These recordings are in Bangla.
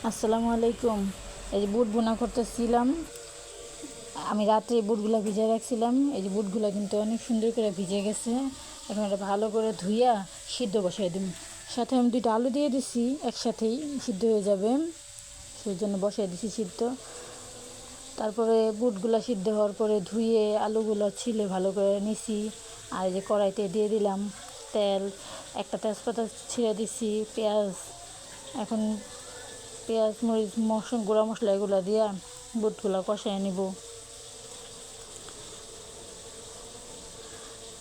আসসালামু আলাইকুম। এই যে বুট বোনা করতেছিলাম। আমি রাত্রে বুটগুলো ভিজিয়ে রাখছিলাম। এই যে বুটগুলো কিন্তু অনেক সুন্দর করে ভিজে গেছে। এখন এটা ভালো করে ধুইয়া সিদ্ধ বসাই দিন। সাথে আমি 2টা আলু দিয়ে দিছি, একসাথেই সিদ্ধ হয়ে যাবে, সেই জন্য বসাই দিছি সিদ্ধ। তারপরে বুটগুলো সিদ্ধ হওয়ার পরে ধুয়ে আলুগুলো ছিলে ভালো করে নিছি। আর এই যে কড়াইতে দিয়ে দিলাম তেল, একটা তেজপাতা ছিঁড়ে দিছি, পেঁয়াজ। এখন পেঁয়াজ মরিচ গুঁড়া মশলা এগুলো দিয়া বুটগুলো কষাই নিব।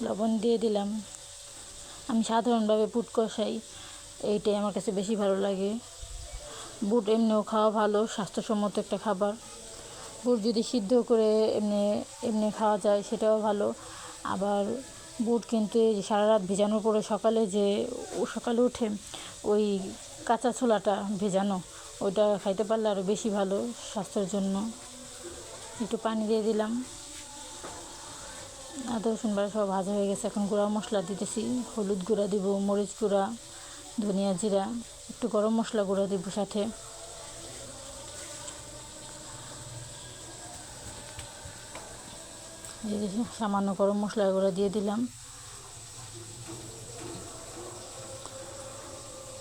লবণ দিয়ে দিলাম। আমি সাধারণভাবে বুট কষাই, এইটাই আমার কাছে বেশি ভালো লাগে। বুট এমনিও খাওয়া ভালো, স্বাস্থ্যসম্মত একটা খাবার। বুট যদি সিদ্ধ করে এমনি এমনি খাওয়া যায় সেটাও ভালো। আবার বুট কিন্তু এই যে সারা রাত ভেজানোর পরে সকালে উঠে ওই কাঁচা ছোলাটা ভেজানো, ওইটা খাইতে পারলে আরও বেশি ভালো স্বাস্থ্যের জন্য। একটু পানি দিয়ে দিলাম। আদা রসুন বাটা সব ভাজা হয়ে গেছে। এখন গুঁড়া মশলা দিতেছি। হলুদ গুঁড়া দিব, মরিচ গুঁড়া, ধনিয়া জিরা, একটু গরম মশলা গুঁড়া দিব সাথে। সামান্য গরম মশলা গুঁড়া দিয়ে দিলাম।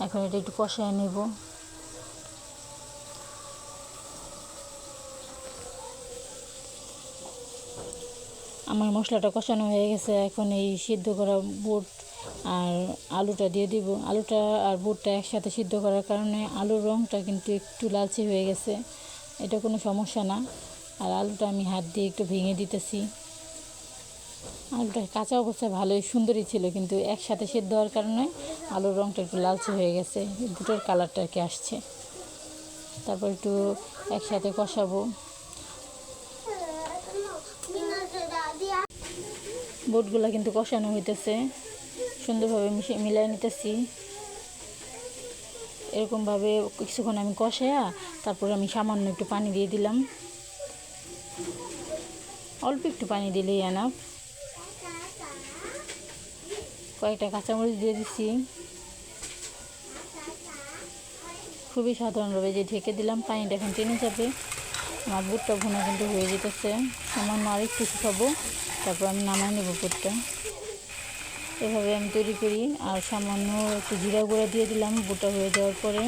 এখন এটা একটু কষায় নেব। আমার মশলাটা কষানো হয়ে গেছে। এখন এই সিদ্ধ করা বুট আর আলুটা দিয়ে দিব। আলুটা আর বুটটা একসাথে সিদ্ধ করার কারণে আলুর রঙটা কিন্তু একটু লালচে হয়ে গেছে, এটা কোনো সমস্যা না। আর আলুটা আমি হাত দিয়ে একটু ভেঙে দিতেছি। আলুটা কাঁচা অবস্থায় ভালোই সুন্দরই ছিল, কিন্তু একসাথে সেদ্ধ হওয়ার কারণে আলুর রঙটা একটু লালচে হয়ে গেছে, বুটের কালারটা আর কি আসছে। তারপর একটু একসাথে কষাবো। বুটগুলো কিন্তু কষানো হইতেছে, সুন্দরভাবে মিলাই নিতেছি। এরকমভাবে কিছুক্ষণ আমি কষাইয়া তারপরে আমি সামান্য একটু পানি দিয়ে দিলাম। অল্প একটু পানি দিলেই এনাফ। কয়েকটা কাঁচামরিচ দিয়ে দিচ্ছি। খুবই সাধারণভাবে যে ঢেকে দিলাম, পানিটা এখন টেনে যাবে। আমার বুটটা ভুনা কিন্তু হয়ে যেতেছে। সামান্য আরেকটু শুকাবো, তারপর আমি নামাই নেব বুটটা। এভাবে আমি তৈরি করি। আর সামান্য একটু জিরা গুঁড়া দিয়ে দিলাম বুটটা হয়ে যাওয়ার পরে।